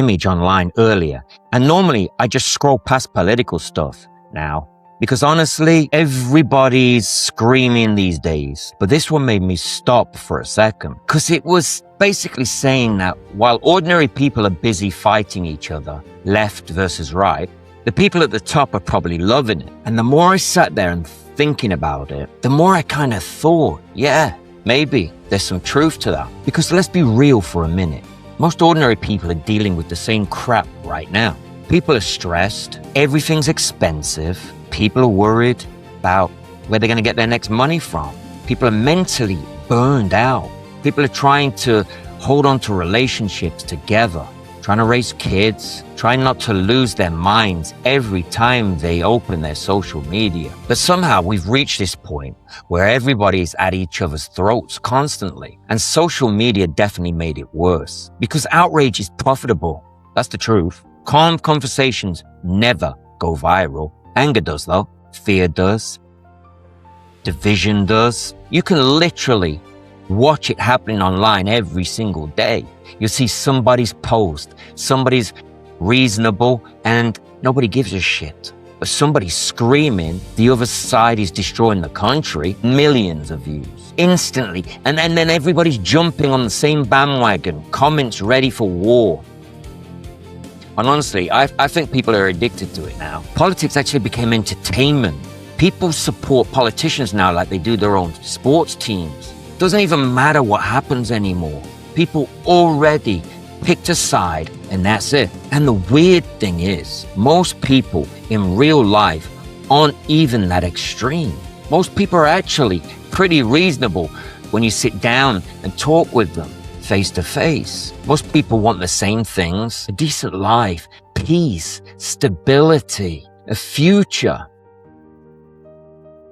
image online earlier, and normally I just scroll past political stuff now. Because honestly, everybody's screaming these days. But this one made me stop for a second. Because it was basically saying that while ordinary people are busy fighting each other, left versus right, the people at the top are probably loving it. And the more I sat there and thinking about it, the more I kind of thought, yeah, maybe there's some truth to that. Because let's be real for a minute. Most ordinary people are dealing with the same crap right now. People are stressed. Everything's expensive. People are worried about where they're going to get their next money from. People are mentally burned out. People are trying to hold on to relationships together, trying to raise kids, trying not to lose their minds every time they open their social media. But somehow we've reached this point where everybody's at each other's throats constantly. And social media definitely made it worse because outrage is profitable. That's the truth. Calm conversations never go viral. Anger does though. Fear does. Division does. You can literally watch it happening online every single day. You see somebody's post, somebody's reasonable, and nobody gives a shit. But somebody's screaming, the other side is destroying the country, millions of views, instantly. And then everybody's jumping on the same bandwagon, comments ready for war. And honestly, I think people are addicted to it now. Politics actually became entertainment. People support politicians now like they do their own sports teams. Doesn't even matter what happens anymore. People already picked a side and that's it. And the weird thing is, most people in real life aren't even that extreme. Most people are actually pretty reasonable when you sit down and talk with them face to face. Most people want the same things: a decent life, peace, stability, a future.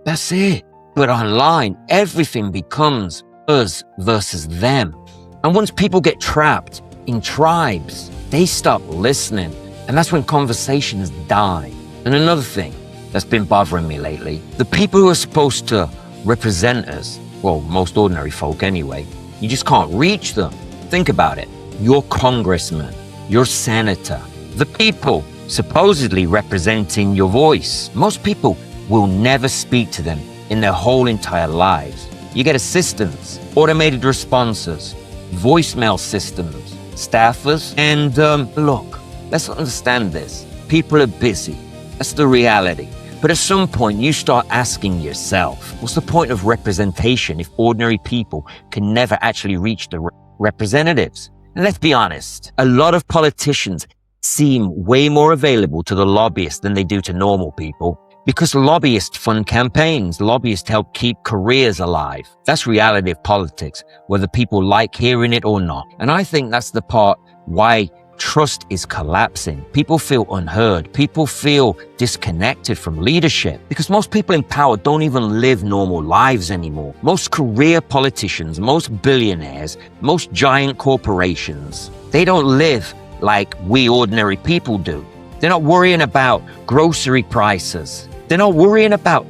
That's it. But online, everything becomes us versus them. And once people get trapped in tribes, they stop listening. And that's when conversations die. And another thing that's been bothering me lately, the people who are supposed to represent us, well, most ordinary folk anyway, you just can't reach them. Think about it. Your congressman, your senator, the people supposedly representing your voice. Most people will never speak to them in their whole entire lives. You get assistants, automated responses, voicemail systems, staffers, and look, let's understand this. People are busy. That's the reality. But at some point, you start asking yourself, what's the point of representation if ordinary people can never actually reach the representatives? And let's be honest, a lot of politicians seem way more available to the lobbyists than they do to normal people because lobbyists fund campaigns. Lobbyists help keep careers alive. That's reality of politics, whether people like hearing it or not. And I think that's the part why trust is collapsing. People feel unheard. People feel disconnected from leadership because most people in power don't even live normal lives anymore. Most career politicians, most billionaires, most giant corporations, they don't live like we ordinary people do. They're not worrying about grocery prices. They're not worrying about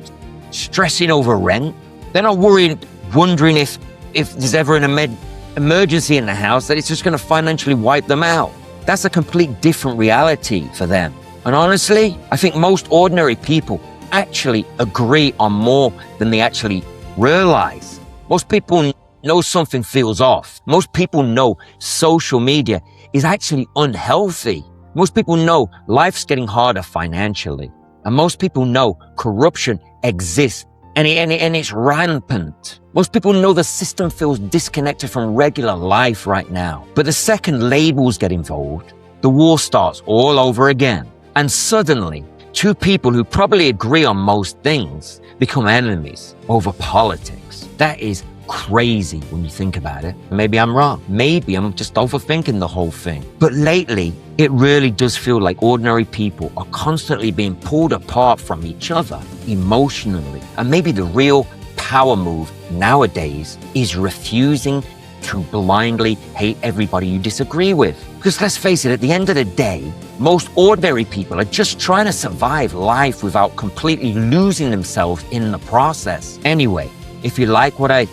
stressing over rent. They're not wondering if there's ever an emergency in the house that it's just going to financially wipe them out. That's a complete different reality for them. And honestly, I think most ordinary people actually agree on more than they actually realize. Most people know something feels off. Most people know social media is actually unhealthy. Most people know life's getting harder financially. And most people know corruption exists and it's rampant. Most people know the system feels disconnected from regular life right now. But the second labels get involved, the war starts all over again. And suddenly, two people who probably agree on most things become enemies over politics. That is crazy when you think about it. Maybe I'm wrong. Maybe I'm just overthinking the whole thing. But lately, it really does feel like ordinary people are constantly being pulled apart from each other emotionally. And maybe the real power move nowadays is refusing to blindly hate everybody you disagree with. Because let's face it, at the end of the day, most ordinary people are just trying to survive life without completely losing themselves in the process. Anyway, if you like what I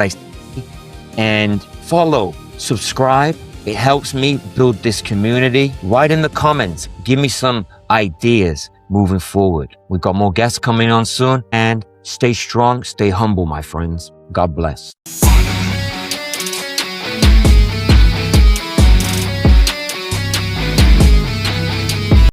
say, and follow, subscribe, It helps me build this community. Write in the comments. Give me some ideas moving forward. We've got more guests coming on soon. And stay strong, stay humble, my friends. God bless.